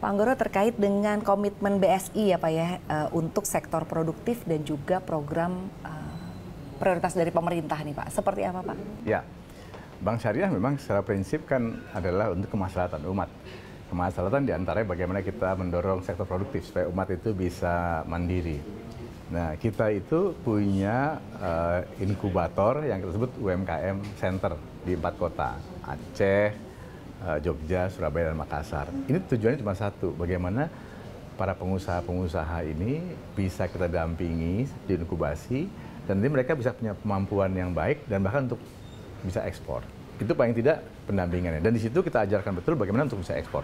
Pak Anggoro, terkait dengan komitmen BSI ya Pak ya untuk sektor produktif dan juga program prioritas dari pemerintah nih Pak. Seperti apa Pak? Ya, Bank Syariah memang secara prinsip kan adalah untuk kemaslahatan umat. Kemaslahatan diantaranya bagaimana kita mendorong sektor produktif supaya umat itu bisa mandiri. Nah, kita itu punya inkubator yang kita sebut UMKM Center di 4 kota, Aceh, Jogja, Surabaya, dan Makassar. Ini tujuannya cuma satu, bagaimana para pengusaha-pengusaha ini bisa kita dampingi, diinkubasi, dan nanti mereka bisa punya kemampuan yang baik dan bahkan untuk bisa ekspor. Itu paling tidak pendampingannya. Dan di situ kita ajarkan betul bagaimana untuk bisa ekspor.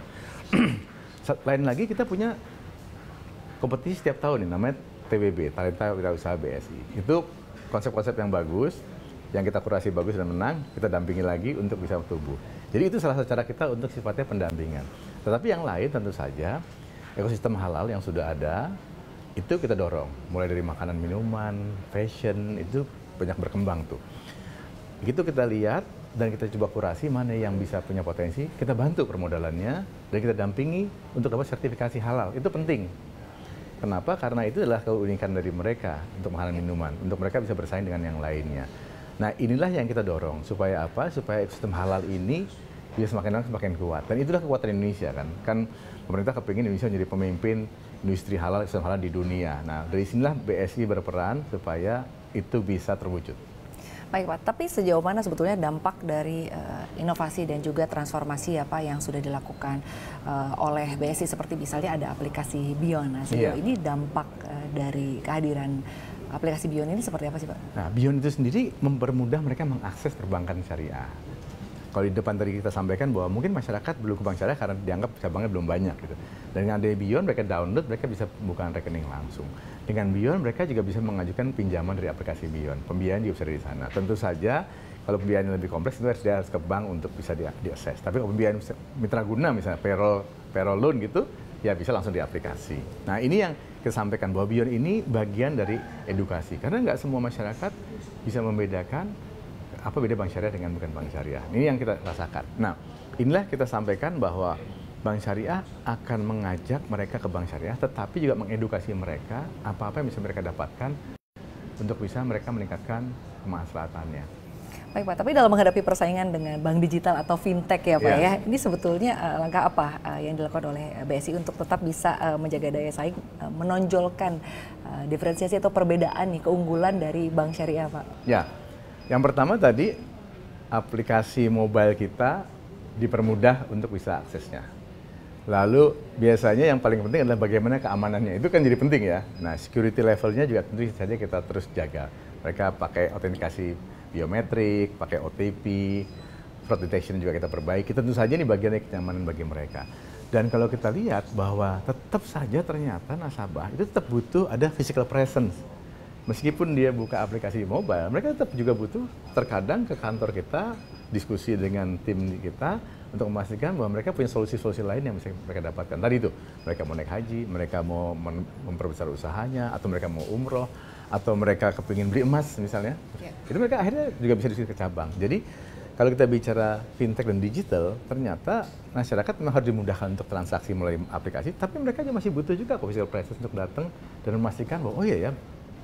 Lain lagi kita punya kompetisi setiap tahun nih, namanya TWB, Talenta Wirausaha BSI. Itu konsep-konsep yang bagus, yang kita kurasi bagus dan menang, kita dampingi lagi untuk bisa tumbuh. Jadi itu salah satu cara kita untuk sifatnya pendampingan. Tetapi yang lain tentu saja, ekosistem halal yang sudah ada, itu kita dorong. Mulai dari makanan, minuman, fashion, itu banyak berkembang tuh. Itu kita lihat dan kita coba kurasi mana yang bisa punya potensi, kita bantu permodalannya, dan kita dampingi untuk dapat sertifikasi halal. Itu penting. Kenapa? Karena itu adalah keunikan dari mereka untuk makanan minuman, untuk mereka bisa bersaing dengan yang lainnya. Nah, inilah yang kita dorong supaya apa? Supaya ekosistem halal ini bisa semakin lama semakin kuat. Dan itulah kekuatan Indonesia kan. Kan pemerintah kepingin Indonesia menjadi pemimpin industri halal, ekosistem halal di dunia. Nah, dari sinilah BSI berperan supaya itu bisa terwujud. Baik Pak, tapi sejauh mana sebetulnya dampak dari inovasi dan juga transformasi ya Pak yang sudah dilakukan oleh BSI, seperti misalnya ada aplikasi Bion. Nah, sejauh ini dampak dari kehadiran aplikasi Bion ini seperti apa sih Pak? Nah, Bion itu sendiri mempermudah mereka mengakses perbankan syariah. Kalau di depan tadi kita sampaikan bahwa mungkin masyarakat belum ke bank syariah karena dianggap cabangnya belum banyak gitu. Dan dengan ada Bion, mereka download, mereka bisa buka rekening langsung. Dengan Bion, mereka juga bisa mengajukan pinjaman dari aplikasi Bion. Pembiayaan juga bisa dari sana. Tentu saja kalau pembiayaan lebih kompleks itu harus ke bank untuk bisa diakses. Tapi kalau pembiayaan mitra guna misalnya payroll loan gitu, ya bisa langsung di aplikasi. Nah, ini yang kita sampaikan bahwa Bion ini bagian dari edukasi. Karena nggak semua masyarakat bisa membedakan apa beda bank syariah dengan bukan bank syariah. Ini yang kita rasakan. Nah, inilah kita sampaikan bahwa bank syariah akan mengajak mereka ke bank syariah, tetapi juga mengedukasi mereka apa-apa yang bisa mereka dapatkan untuk bisa mereka meningkatkan kemaslahatannya. Baik Pak, tapi dalam menghadapi persaingan dengan bank digital atau fintech ya Pak ya, ini sebetulnya langkah apa yang dilakukan oleh BSI untuk tetap bisa menjaga daya saing, menonjolkan diferensiasi atau perbedaan nih, keunggulan dari bank syariah Pak? Ya, yang pertama tadi aplikasi mobile kita dipermudah untuk bisa aksesnya. Lalu biasanya yang paling penting adalah bagaimana keamanannya. Itu kan jadi penting ya. Nah, security levelnya juga tentu saja kita terus jaga. Mereka pakai autentikasi biometrik, pakai OTP, fraud detection juga kita perbaiki. Tentu saja ini bagian dari kenyamanan bagi mereka. Dan kalau kita lihat bahwa tetap saja ternyata nasabah itu tetap butuh ada physical presence. Meskipun dia buka aplikasi mobile, mereka tetap juga butuh terkadang ke kantor kita, diskusi dengan tim kita untuk memastikan bahwa mereka punya solusi-solusi lain yang bisa mereka dapatkan. Tadi itu, mereka mau naik haji, mereka mau memperbesar usahanya, atau mereka mau umroh, atau mereka kepingin beli emas misalnya. Itu mereka akhirnya juga bisa diskusi ke cabang. Jadi kalau kita bicara fintech dan digital, ternyata masyarakat memang harus dimudahkan untuk transaksi melalui aplikasi, tapi mereka juga masih butuh juga physical presence untuk datang dan memastikan bahwa oh iya ya,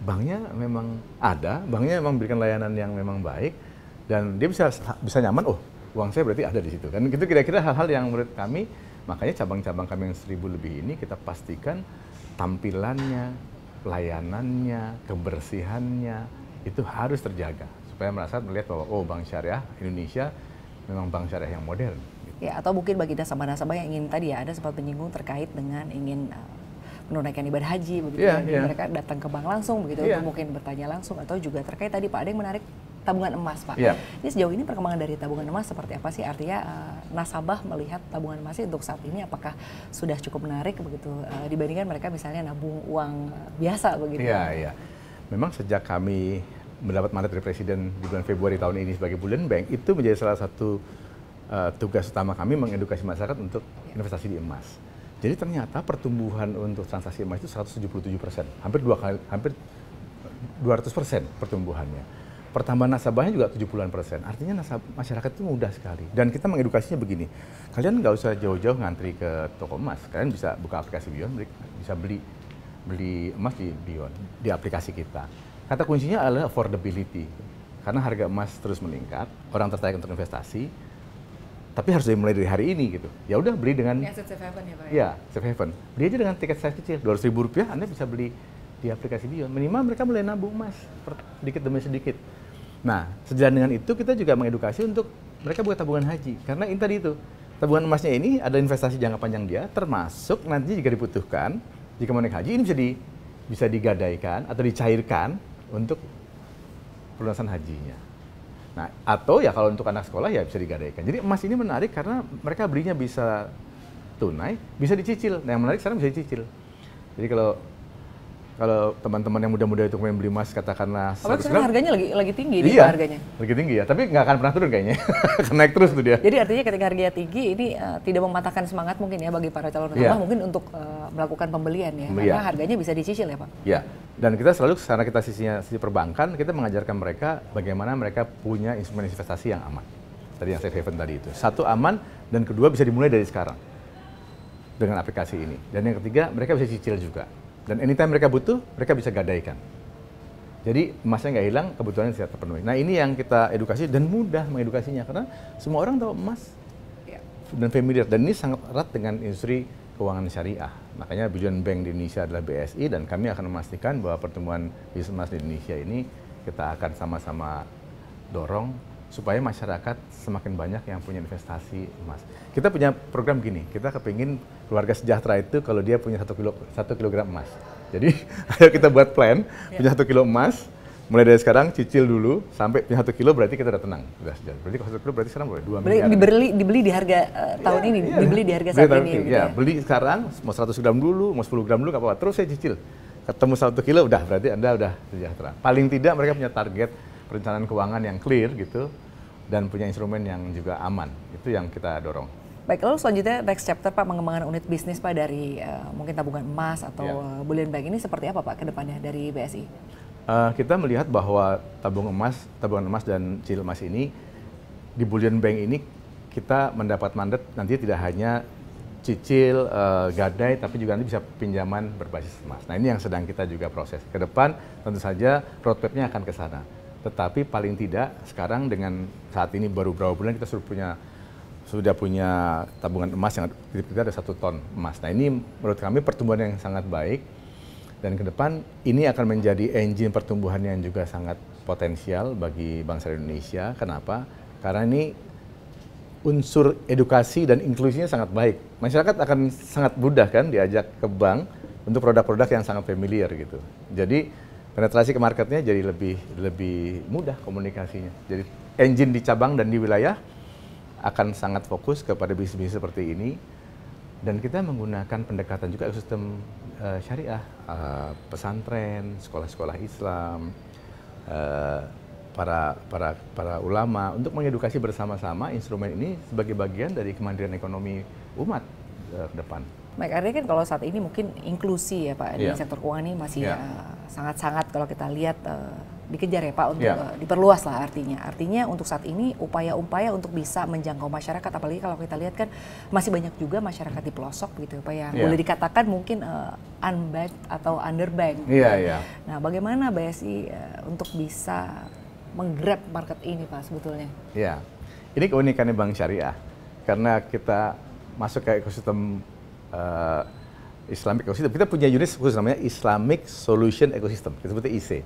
banknya memang ada, banknya memang memberikan layanan yang memang baik, dan dia bisa nyaman, oh uang saya berarti ada di situ. Kan itu kira-kira hal-hal yang menurut kami, makanya cabang-cabang kami yang 1000 lebih ini kita pastikan tampilannya, layanannya, kebersihannya itu harus terjaga supaya merasa melihat bahwa oh bank syariah Indonesia memang bank syariah yang modern. Ya, atau mungkin bagi nasabah-nasabah yang ingin tadi ya ada sempat menyinggung terkait dengan ingin menunaikan ibadah haji begitu mereka datang ke bank langsung begitu untuk mungkin bertanya langsung, atau juga terkait tadi Pak ada yang menarik tabungan emas Pak. Ini sejauh ini perkembangan dari tabungan emas seperti apa sih? Artinya nasabah melihat tabungan emas untuk saat ini apakah sudah cukup menarik begitu dibandingkan mereka misalnya nabung uang biasa begitu? Iya. Memang sejak kami mendapat mandat dari Presiden di bulan Februari tahun ini sebagai Bullion Bank, itu menjadi salah satu tugas utama kami mengedukasi masyarakat untuk investasi di emas. Jadi ternyata pertumbuhan untuk transaksi emas itu 177%, hampir 200% pertumbuhannya. pertambahan nasabahnya juga 70%. Artinya masyarakat itu mudah sekali. Dan kita mengedukasinya begini, kalian nggak usah jauh-jauh ngantri ke toko emas. Kalian bisa buka aplikasi Beyond, bisa beli emas di Beyond, di aplikasi kita. Kata kuncinya adalah affordability. Karena harga emas terus meningkat, orang tertarik untuk investasi, tapi harus dimulai dari hari ini gitu. Ya udah beli dengan Asset safe haven ya Pak? Ya, safe haven. Beli aja dengan tiket size kecil, Rp200.000 Anda bisa beli di aplikasi Beyond. Minimal mereka mulai nabung emas sedikit demi sedikit. Nah, sejalan dengan itu kita juga mengedukasi untuk mereka buat tabungan haji. Karena ini tadi itu, tabungan emasnya ini ada investasi jangka panjang dia, termasuk nanti jika dibutuhkan, jika mau naik haji ini bisa digadaikan atau dicairkan untuk pelunasan hajinya. Nah, atau ya kalau untuk anak sekolah ya bisa digadaikan. Jadi emas ini menarik karena mereka belinya bisa tunai, bisa dicicil. Nah, yang menarik sekarang bisa dicicil. Jadi kalau teman-teman yang muda-muda itu main beli emas katakanlah 100 gram, harganya lagi tinggi iya, harganya. Lagi tinggi ya, tapi nggak akan pernah turun kayaknya. Naik terus tuh dia. Jadi artinya ketika harganya tinggi ini tidak mematahkan semangat mungkin ya bagi para calon nasabah mungkin untuk melakukan pembelian ya. Karena harganya bisa dicicil ya Pak. Iya. Dan kita selalu karena kita sisi perbankan, kita mengajarkan mereka bagaimana mereka punya instrumen investasi yang aman. Tadi yang safe haven tadi itu. Satu aman dan kedua bisa dimulai dari sekarang dengan aplikasi ini. Dan yang ketiga mereka bisa cicil juga. Dan anytime mereka butuh, mereka bisa gadaikan. Jadi emasnya nggak hilang, kebutuhannya bisa terpenuhi. Nah ini yang kita edukasi dan mudah mengedukasinya karena semua orang tahu emas dan familiar. Dan ini sangat erat dengan industri keuangan syariah. Makanya Beyond Bank di Indonesia adalah BSI dan kami akan memastikan bahwa pertumbuhan bisnis emas di Indonesia ini kita akan sama-sama dorong supaya masyarakat semakin banyak yang punya investasi emas. Kita punya program gini, kita kepingin keluarga sejahtera itu kalau dia punya 1 kilogram emas. Jadi ayo kita buat plan, punya 1 kilo emas, mulai dari sekarang cicil dulu, sampai punya 1 kilo berarti kita udah tenang. Udah sejahtera. Berarti kalau 1 kilo berarti sekarang boleh 2 miliar. Dibeli di harga tahun ini, dibeli di harga saat ini. Gitu ya, beli sekarang, mau 100 gram dulu, mau 10 gram dulu, nggak apa-apa. Terus saya cicil. Ketemu 1 kilo, udah berarti Anda udah sejahtera. Paling tidak mereka punya target perencanaan keuangan yang clear gitu, dan punya instrumen yang juga aman. Itu yang kita dorong. Baik, lalu selanjutnya next chapter Pak, pengembangan unit bisnis Pak dari mungkin tabungan emas atau Bullion Bank ini seperti apa Pak ke depannya dari BSI? Kita melihat bahwa tabungan emas dan cicil emas ini di Bullion Bank ini kita mendapat mandat nanti tidak hanya cicil, gadai, tapi juga nanti bisa pinjaman berbasis emas. Nah ini yang sedang kita juga proses. Ke depan tentu saja roadmap-nya akan ke sana. Tetapi paling tidak sekarang dengan saat ini baru beberapa bulan kita sudah punya tabungan emas yang kita ada 1 ton emas. Nah ini menurut kami pertumbuhan yang sangat baik dan ke depan ini akan menjadi engine pertumbuhan yang juga sangat potensial bagi bangsa Indonesia. Kenapa? Karena ini unsur edukasi dan inklusinya sangat baik. Masyarakat akan sangat mudah kan diajak ke bank untuk produk-produk yang sangat familiar gitu. Jadi penetrasi ke marketnya jadi lebih mudah komunikasinya. Jadi engine di cabang dan di wilayah akan sangat fokus kepada bisnis-bisnis seperti ini. Dan kita menggunakan pendekatan juga ekosistem syariah, pesantren, sekolah-sekolah Islam, para ulama untuk mengedukasi bersama-sama instrumen ini sebagai bagian dari kemandirian ekonomi umat ke depan. Baik, artinya kan kalau saat ini mungkin inklusi ya Pak, di sektor keuangan ini masih sangat-sangat kalau kita lihat dikejar ya Pak untuk diperluas lah artinya. Artinya untuk saat ini upaya-upaya untuk bisa menjangkau masyarakat, apalagi kalau kita lihat kan masih banyak juga masyarakat di pelosok gitu Pak yang boleh dikatakan mungkin unbanked atau underbanked. Nah bagaimana BSI untuk bisa menggrab market ini Pak sebetulnya? Iya, ini keunikannya Bank Syariah karena kita masuk ke ekosistem Islamic Ecosystem. Kita punya unit khusus namanya Islamic Solution Ecosystem, kita sebutnya IC.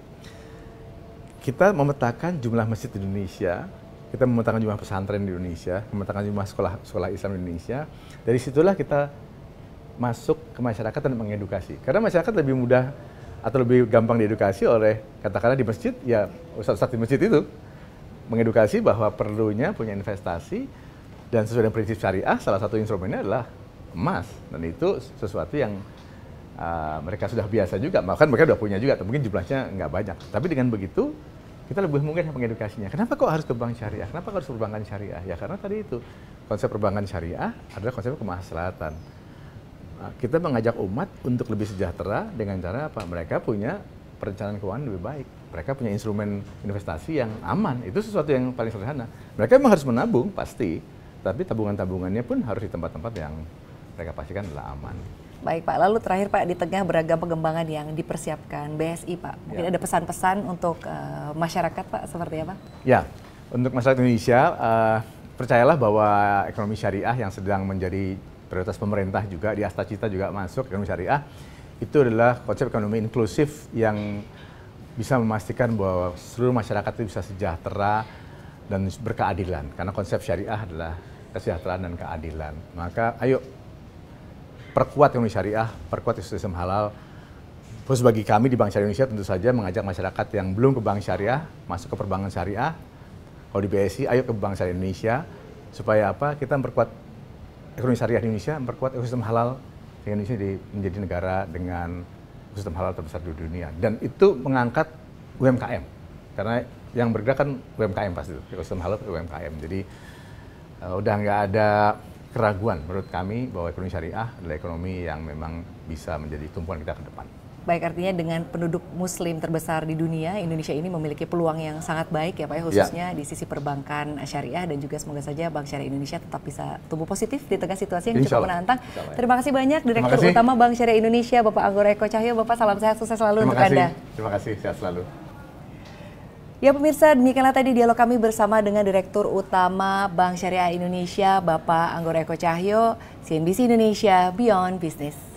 Kita memetakan jumlah masjid di Indonesia, kita memetakan jumlah pesantren di Indonesia, memetakan jumlah sekolah Islam di Indonesia. Dari situlah kita masuk ke masyarakat dan mengedukasi. Karena masyarakat lebih mudah atau lebih gampang diedukasi oleh katakanlah di masjid, ya ustadz-ustadz di masjid itu mengedukasi bahwa perlunya punya investasi dan sesuai dengan prinsip syariah, salah satu instrumennya adalah emas, dan itu sesuatu yang mereka sudah biasa juga, bahkan mereka sudah punya juga, mungkin jumlahnya nggak banyak. Tapi dengan begitu, kita lebih mungkin mengedukasinya. Kenapa kok harus ke bank syariah? Kenapa harus perbankan syariah? Ya karena tadi itu, konsep perbankan syariah adalah konsep kemaslahatan. Kita mengajak umat untuk lebih sejahtera dengan cara apa? Mereka punya perencanaan keuangan lebih baik. Mereka punya instrumen investasi yang aman. Itu sesuatu yang paling sederhana. Mereka memang harus menabung, pasti. Tapi tabungan-tabungannya pun harus di tempat-tempat yang mereka pastikan adalah aman. Baik Pak, lalu terakhir Pak, di tengah beragam pengembangan yang dipersiapkan BSI Pak, mungkin ada pesan-pesan untuk masyarakat Pak, seperti apa? Ya, untuk masyarakat Indonesia, percayalah bahwa ekonomi syariah yang sedang menjadi prioritas pemerintah juga, di Asta Cita juga masuk ekonomi syariah, itu adalah konsep ekonomi inklusif yang bisa memastikan bahwa seluruh masyarakat itu bisa sejahtera dan berkeadilan. Karena konsep syariah adalah kesejahteraan dan keadilan. Maka ayo perkuat ekonomi syariah, perkuat ekosistem halal. Terus bagi kami di Bank Syariah Indonesia tentu saja mengajak masyarakat yang belum ke bank syariah, masuk ke perbankan syariah. Kalau di BSI, ayo ke Bank Syariah Indonesia. Supaya apa? Kita memperkuat ekonomi syariah di Indonesia, memperkuat ekosistem halal. Indonesia menjadi negara dengan ekosistem halal terbesar di dunia. Dan itu mengangkat UMKM. Karena yang bergerak kan UMKM pasti, ekosistem halal itu UMKM. Jadi udah nggak ada keraguan menurut kami bahwa ekonomi syariah adalah ekonomi yang memang bisa menjadi tumpuan kita ke depan. Baik, artinya dengan penduduk muslim terbesar di dunia, Indonesia ini memiliki peluang yang sangat baik ya Pak, khususnya di sisi perbankan syariah, dan juga semoga saja Bank Syariah Indonesia tetap bisa tumbuh positif di tengah situasi yang cukup menantang. Terima kasih banyak Direktur Utama Bank Syariah Indonesia, Bapak Anggoro Eko Cahyo. Bapak, salam sehat, sukses selalu untuk Anda. Terima kasih, sehat selalu. Ya pemirsa, demikianlah tadi dialog kami bersama dengan Direktur Utama Bank Syariah Indonesia, Bapak Anggoro Eko Cahyo, CNBC Indonesia Beyond Business.